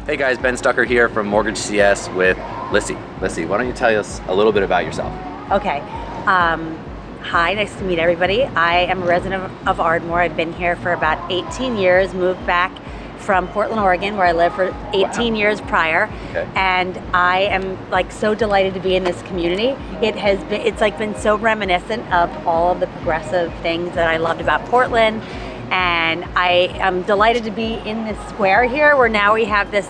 Hey guys, Ben Stucker here from MortgageCS with Lisie. Lisie, why don't you tell us a little bit about yourself? Okay. Hi, nice to meet everybody. I am a resident of Ardmore. I've been here for about 18 years, moved back from Portland, Oregon, where I lived for 18 years prior. Okay. And I am so delighted to be in this community. It's been so reminiscent of all of the progressive things that I loved about Portland. And I am delighted to be in this square here, where now we have this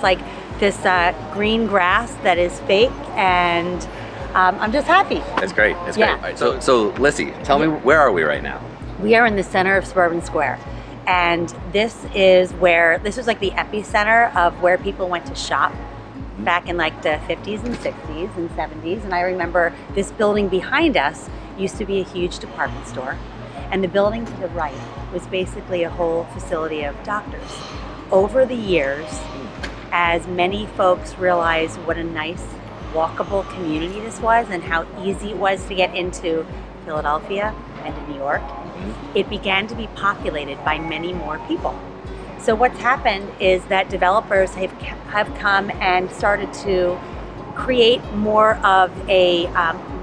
green grass that is fake, and I'm just happy. That's great. That's Yeah. great. All right, so Lisie, tell me, where are we right now? We are in the center of Suburban Square, and this was like the epicenter of where people went to shop back in like the 50s and 60s and 70s. And I remember this building behind us used to be a huge department store, and the building to the right was basically a whole facility of doctors. Over the years, as many folks realized what a nice walkable community this was and how easy it was to get into Philadelphia and to New York, it began to be populated by many more people. So what's happened is that developers have come and started to create more of a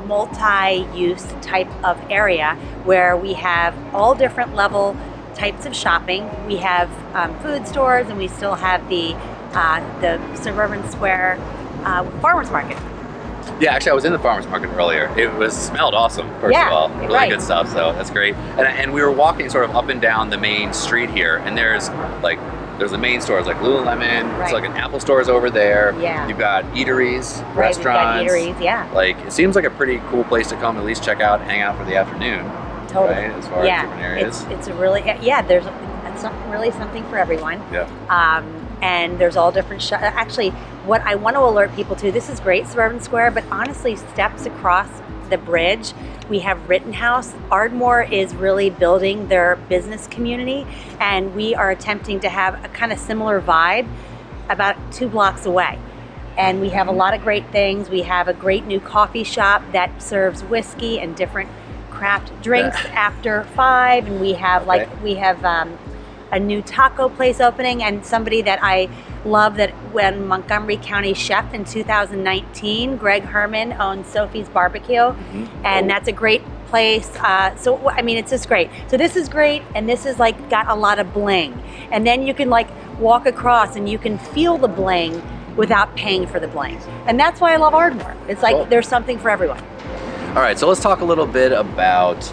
multi-use type of area where we have all different level types of shopping. We have food stores, and we still have the Suburban Square farmers market. Yeah, actually, I was in the farmer's market earlier. It smelled awesome, first of all. Really right. good stuff, so that's great. And we were walking sort of up and down the main street here, and there's the main stores like Lululemon, Right. it's like an Apple store is over there. Yeah. You've got eateries, Right, restaurants. we've got eateries, yeah. Like, it seems like a pretty cool place to come at least check out and hang out for the afternoon. Totally. Right, as far as different areas. It's really something for everyone. Yeah. And there's all different actually, what I want to alert people to, this is great, Suburban Square, but honestly, steps across the bridge, we have Rittenhouse. Ardmore is really building their business community, and we are attempting to have a kind of similar vibe about 2 blocks away. And we have a lot of great things. We have a great new coffee shop that serves whiskey and different craft drinks after 5, and we have a new taco place opening, and somebody that I love, that when Montgomery County chef in 2019, Greg Herman, owns Sophie's Barbecue, and that's a great place. So I mean, it's just great. So this is great, and this is got a lot of bling, and then you can walk across and you can feel the bling without paying for the bling, and that's why I love Ardmore. It's like there's something for everyone. All right, so let's talk a little bit about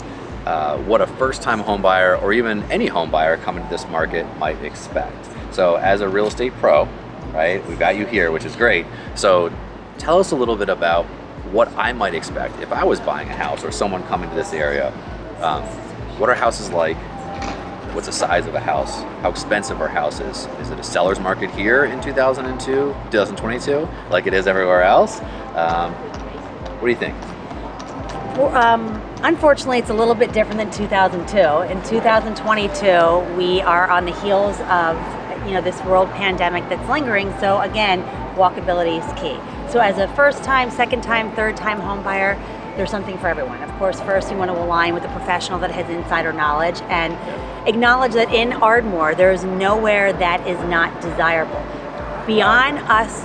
what a first-time home buyer, or even any home buyer coming to this market, might expect. So as a real estate pro, right, we've got you here, which is great. So tell us a little bit about what I might expect if I was buying a house or someone coming to this area. What are houses like? What's the size of a house? How expensive are houses? Is it a seller's market here in 2022, like it is everywhere else? What do you think? Unfortunately, it's a little bit different than 2002. In 2022, we are on the heels of this world pandemic that's lingering. So again, walkability is key. So as a first-time, second-time, third-time home buyer, there's something for everyone. Of course, first you want to align with a professional that has insider knowledge, and acknowledge that in Ardmore, there's nowhere that is not desirable. Beyond us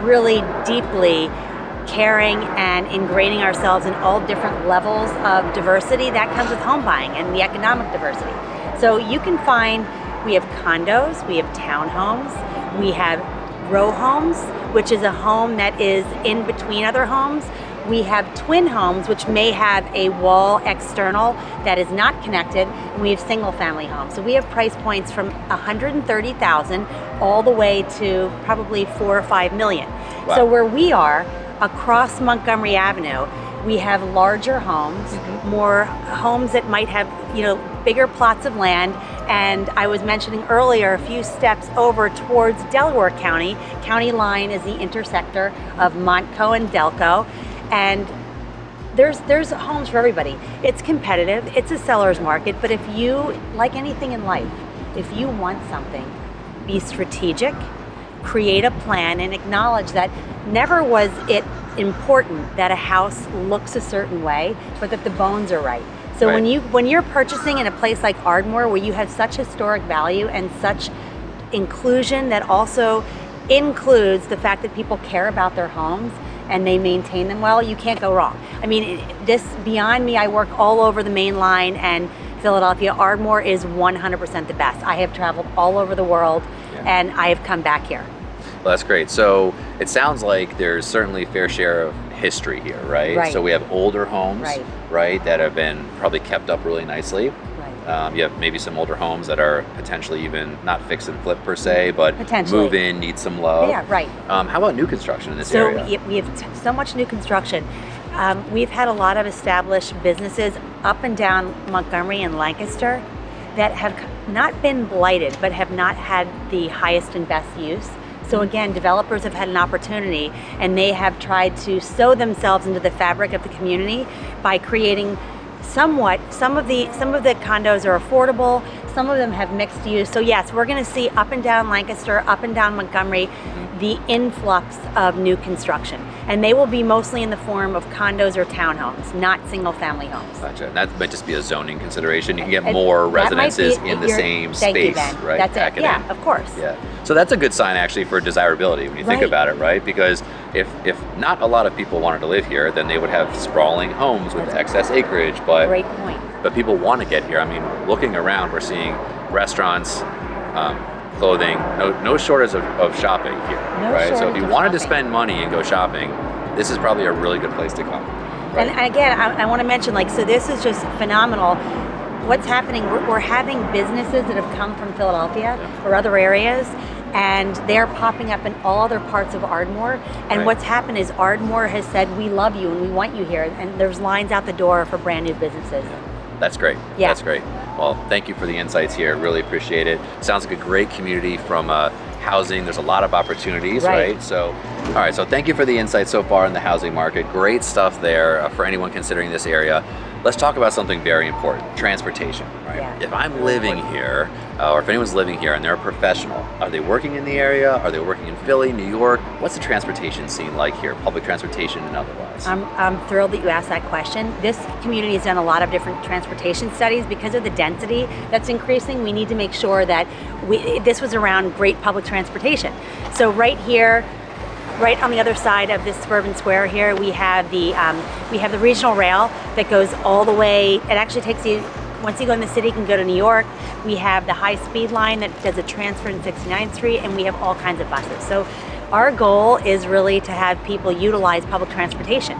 really deeply caring and ingraining ourselves in all different levels of diversity, that comes with home buying and the economic diversity. So you can find, we have condos, we have townhomes, we have row homes, which is a home that is in between other homes. We have twin homes, which may have a wall external that is not connected, and we have single family homes. So we have price points from $130,000 all the way to probably $4 or $5 million. Wow. So where we are, across Montgomery Avenue, we have larger homes, more homes that might have, bigger plots of land. And I was mentioning earlier, a few steps over towards Delaware County. County line is the intersector of Montco and Delco. And there's homes for everybody. It's competitive, it's a seller's market, but if you, like anything in life, if you want something, be strategic, create a plan, and acknowledge that never was it important that a house looks a certain way, but that the bones are right. So when you're purchasing in a place like Ardmore, where you have such historic value and such inclusion that also includes the fact that people care about their homes and they maintain them well, you can't go wrong. I mean, this beyond me, I work all over the main line and Philadelphia. Ardmore is 100% the best. I have traveled all over the world and I have come back here. Well, that's great. So it sounds like there's certainly a fair share of history here, right? Right. So we have older homes, right, that have been probably kept up really nicely. You have maybe some older homes that are potentially even not fix and flip per se, but move in, need some love. Yeah, right. How about new construction in this area? So we have so much new construction. We've had a lot of established businesses up and down Montgomery and Lancaster that have not been blighted, but have not had the highest and best use. So again, developers have had an opportunity and they have tried to sew themselves into the fabric of the community by creating some of the condos are affordable, some of them have mixed use. So yes, we're going to see up and down Lancaster, up and down Montgomery, the influx of new construction. And they will be mostly in the form of condos or townhomes, not single family homes. Gotcha. And that might just be a zoning consideration. You can get more residences in the same space, right? That's it. Yeah, of course. Yeah. So that's a good sign actually for desirability when you think about it, right? Because if not a lot of people wanted to live here, then they would have sprawling homes with excess acreage. But great point. But people want to get here. I mean, looking around, we're seeing restaurants, clothing, no shortage of shopping here, right? So if you wanted to spend money and go shopping, this is probably a really good place to come. Right? And again, I want to mention, so this is just phenomenal. What's happening, we're having businesses that have come from Philadelphia or other areas, and they're popping up in all other parts of Ardmore. And what's happened is Ardmore has said, we love you and we want you here. And there's lines out the door for brand new businesses. That's great. Yeah. That's great. Well, thank you for the insights here. Really appreciate it. Sounds like a great community from housing. There's a lot of opportunities, right? So, all right. So thank you for the insights so far in the housing market. Great stuff there for anyone considering this area. Let's talk about something very important, transportation, right? Yeah. If I'm living here, or if anyone's living here and they're a professional, are they working in the area? Are they working in Philly, New York? What's the transportation scene like here, public transportation and otherwise? I'm thrilled that you asked that question. This community has done a lot of different transportation studies. Because of the density that's increasing, we need to make sure that this was around great public transportation. So right here, right on the other side of this Suburban Square here, we have the regional rail that goes all the way. It actually takes you, once you go in the city, you can go to New York. We have the high-speed line that does a transfer in 69th Street, and we have all kinds of buses. So our goal is really to have people utilize public transportation,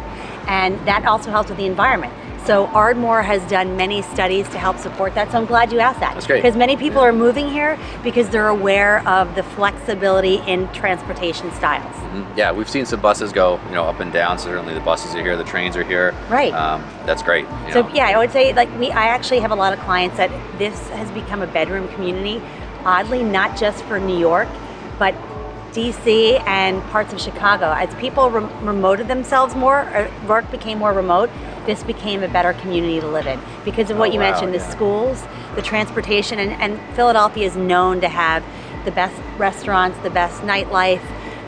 and that also helps with the environment. So Ardmore has done many studies to help support that. So I'm glad you asked that. That's great. Because many people are moving here because they're aware of the flexibility in transportation styles. Mm-hmm. Yeah, we've seen some buses go, up and down. Certainly the buses are here, the trains are here. Right. That's great. So yeah, I would say I actually have a lot of clients that this has become a bedroom community. Oddly, not just for New York, but DC and parts of Chicago. As people remoted themselves more, or work became more remote, this became a better community to live in because of what you mentioned, the schools, the transportation, and Philadelphia is known to have the best restaurants, the best nightlife,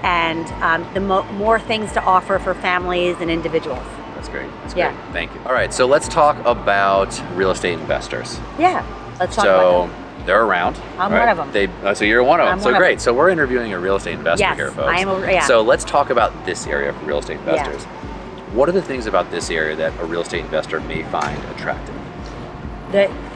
and the more things to offer for families and individuals. That's great. That's great. Thank you. All right, so let's talk about real estate investors. Yeah, let's talk about them. They're around. I'm one of them. So you're one of them. So great. Them. So we're interviewing a real estate investor here, folks. I am. So let's talk about this area for real estate investors. What are the things about this area that a real estate investor may find attractive?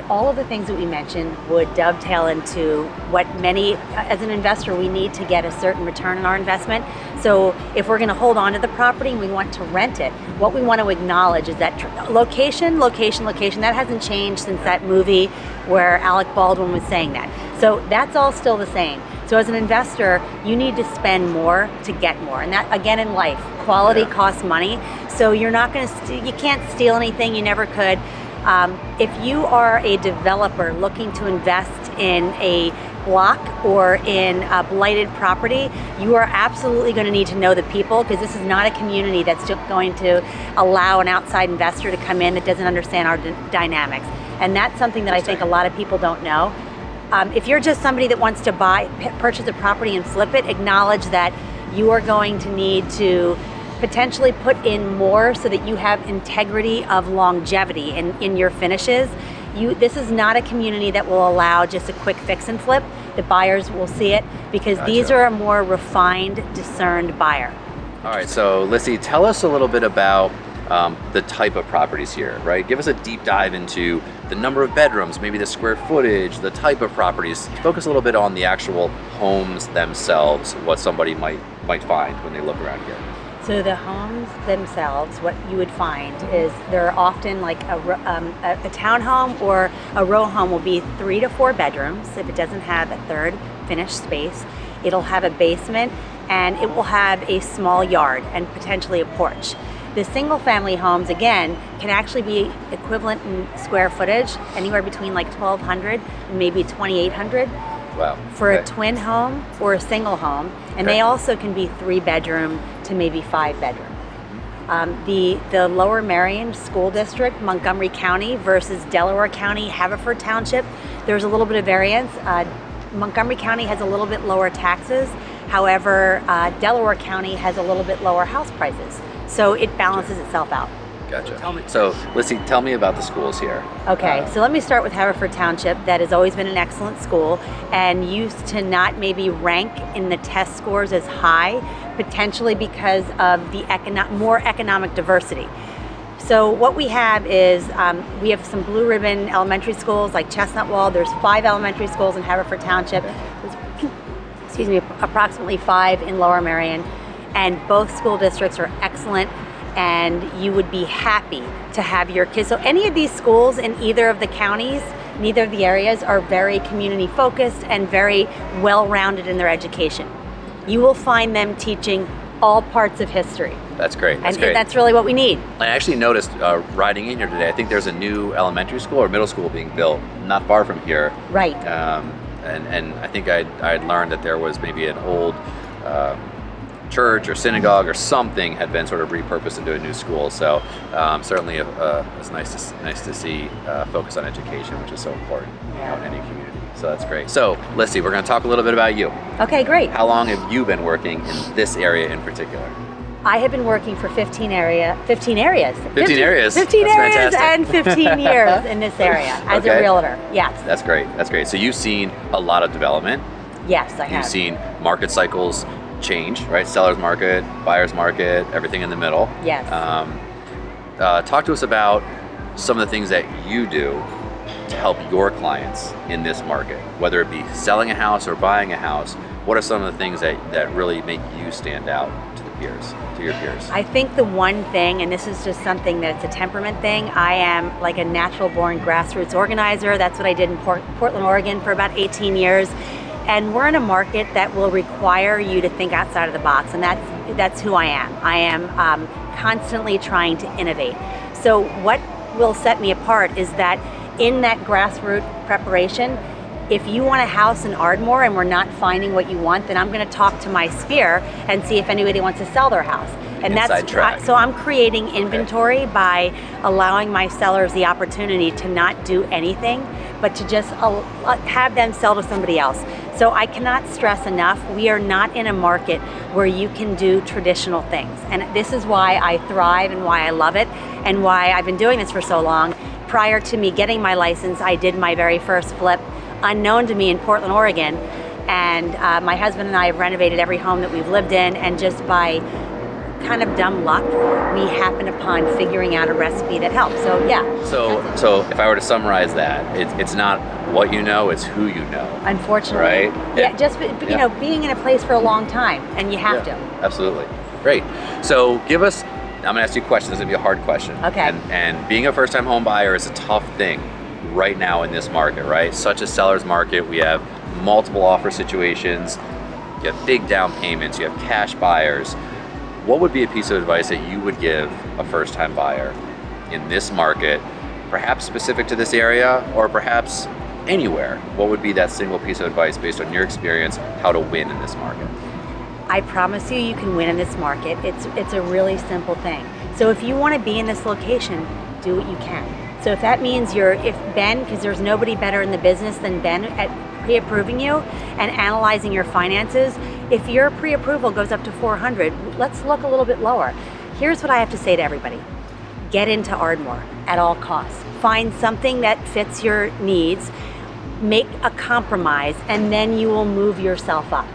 All of the things that we mentioned would dovetail into what many, as an investor, we need to get a certain return on our investment. So if we're going to hold on to the property and we want to rent it, what we want to acknowledge is that location, that hasn't changed since that movie where Alec Baldwin was saying that. So that's all still the same. So as an investor, you need to spend more to get more. And that, again, in life, quality costs money. So you're not going to, you can't steal anything, you never could. If you are a developer looking to invest in a block or in a blighted property, you are absolutely going to need to know the people, because this is not a community that's just going to allow an outside investor to come in that doesn't understand our dynamics. And that's something that I think a lot of people don't know. If you're just somebody that wants to purchase a property and flip it, acknowledge that you are going to need to potentially put in more so that you have integrity of longevity in your finishes. This is not a community that will allow just a quick fix and flip. The buyers will see it because these are a more refined, discerned buyer. All right, so Lisie, tell us a little bit about the type of properties here, right? Give us a deep dive into the number of bedrooms, maybe the square footage, the type of properties. Focus a little bit on the actual homes themselves, what somebody might find when they look around here. So the homes themselves, what you would find is they're often like a townhome or a row home will be 3 to 4 bedrooms. If it doesn't have a third finished space, it'll have a basement and it will have a small yard and potentially a porch. The single family homes, again, can actually be equivalent in square footage, anywhere between like 1,200 and maybe 2,800. Wow. For a twin home or a single home, and they also can be 3 bedroom to maybe 5 bedroom. The Lower Merion School District, Montgomery County versus Delaware County, Haverford Township, there's a little bit of variance. Montgomery County has a little bit lower taxes. However, Delaware County has a little bit lower house prices. So it balances itself out. Gotcha. So, Lisie, tell me about the schools here. Okay, so let me start with Haverford Township. That has always been an excellent school and used to not maybe rank in the test scores as high, potentially because of the more economic diversity. So what we have is we have some blue ribbon elementary schools like Chestnut Wall. There's 5 elementary schools in Haverford Township. Excuse me, approximately 5 in Lower Merion. And both school districts are excellent, and you would be happy to have your kids. So any of these schools in either of the counties, neither of the areas, are very community focused and very well-rounded in their education. You will find them teaching all parts of history. That's great. That's and great. That's really what we need. I actually noticed riding in here today, I think there's a new elementary school or middle school being built not far from here. Right. And I think I'd learned that there was maybe an old church or synagogue or something had been sort of repurposed into a new school. So certainly it's nice to see focus on education, which is so important in any community. So that's great. So Lisie, we're going to talk a little bit about you. Okay, great. How long have you been working in this area in particular? I have been working for 15 areas. 15 areas. 15 That's areas fantastic. and 15 years in this area as a realtor. Yes. That's great. That's great. So you've seen a lot of development. Yes, I have. You've seen market cycles change, right? Seller's market, buyer's market, everything in the middle. Yes. Talk to us about some of the things that you do to help your clients in this market, whether it be selling a house or buying a house. What are some of the things that really make you stand out to your peers? I think the one thing, and this is just something that's a temperament thing, I am like a natural born grassroots organizer. That's what I did in Portland, Oregon for about 18 years. And we're in a market that will require you to think outside of the box, and that's who I am. I am constantly trying to innovate. So what will set me apart is that in that grassroots preparation, if you want a house in Ardmore and we're not finding what you want, then I'm going to talk to my sphere and see if anybody wants to sell their house. And so I'm creating inventory by allowing my sellers the opportunity to not do anything, but to just have them sell to somebody else. So I cannot stress enough, we are not in a market where you can do traditional things. And this is why I thrive and why I love it and why I've been doing this for so long. Prior to me getting my license, I did my very first flip, unknown to me, in Portland, Oregon. And my husband and I have renovated every home that we've lived in, and just by kind of dumb luck, we happened upon figuring out a recipe that helps. So yeah. So if I were to summarize that, it's not what you know, it's who you know. Unfortunately. Right? Yeah, just being in a place for a long time, and you have to. Absolutely. Great. So give us, I'm gonna ask you a question, this is gonna be a hard question. Okay. And being a first time home buyer is a tough thing right now in this market, right? Such a seller's market, we have multiple offer situations, you have big down payments, you have cash buyers. What would be a piece of advice that you would give a first-time buyer in this market, perhaps specific to this area or perhaps anywhere? What would be that single piece of advice based on your experience, how to win in this market? I promise you can win in this market. It's a really simple thing. So if you want to be in this location, do what you can. So if that means if Ben, because there's nobody better in the business than Ben at pre-approving you and analyzing your finances, if your pre-approval goes up to 400, let's look a little bit lower. Here's what I have to say to everybody. get into Ardmore at all costs. Find something that fits your needs, make a compromise, and then you will move yourself up.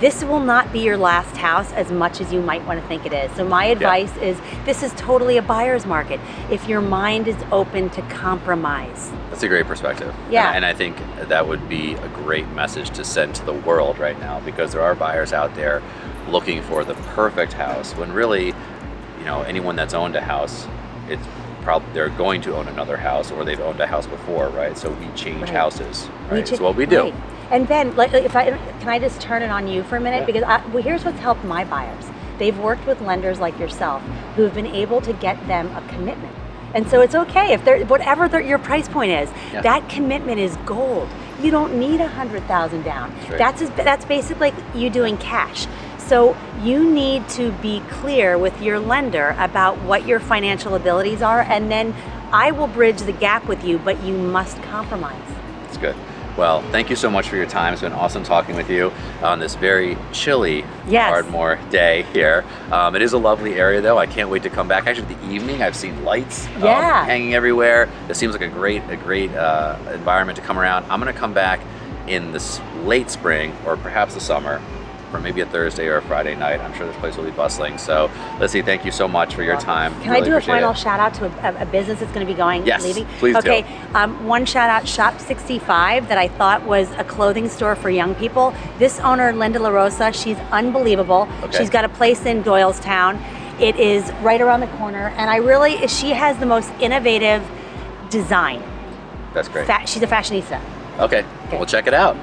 This will not be your last house as much as you might want to think it is. So my advice is, this is totally a buyer's market. If your mind is open to compromise. That's a great perspective. Yeah. And I think that would be a great message to send to the world right now, because there are buyers out there looking for the perfect house, when really, anyone that's owned a house, it's probably they're going to own another house, or they've owned a house before, right? So we change houses, right? It's what we do. Right. And then, can I just turn it on you for a minute? Yeah. Because here's what's helped my buyers. They've worked with lenders like yourself who have been able to get them a commitment. And so it's okay if your price point is, that commitment is gold. You don't need $100,000 down. That's basically you doing cash. So you need to be clear with your lender about what your financial abilities are, and then I will bridge the gap with you, but you must compromise. That's good. Well, thank you so much for your time. It's been awesome talking with you on this very chilly Ardmore day here. It is a lovely area, though. I can't wait to come back. Actually, the evening, I've seen lights hanging everywhere. It seems like a great environment to come around. I'm going to come back in the late spring or perhaps the summer, for maybe a Thursday or a Friday night. I'm sure this place will be bustling. So, Lisie, thank you so much for your time. Can I do a final shout out to a business that's going to be leaving? Please do. Okay, one shout out, Shop 65, that I thought was a clothing store for young people. This owner, Linda LaRosa, she's unbelievable. Okay. She's got a place in Doylestown. It is right around the corner, and she has the most innovative design. That's great. She's a fashionista. Okay, we'll check it out.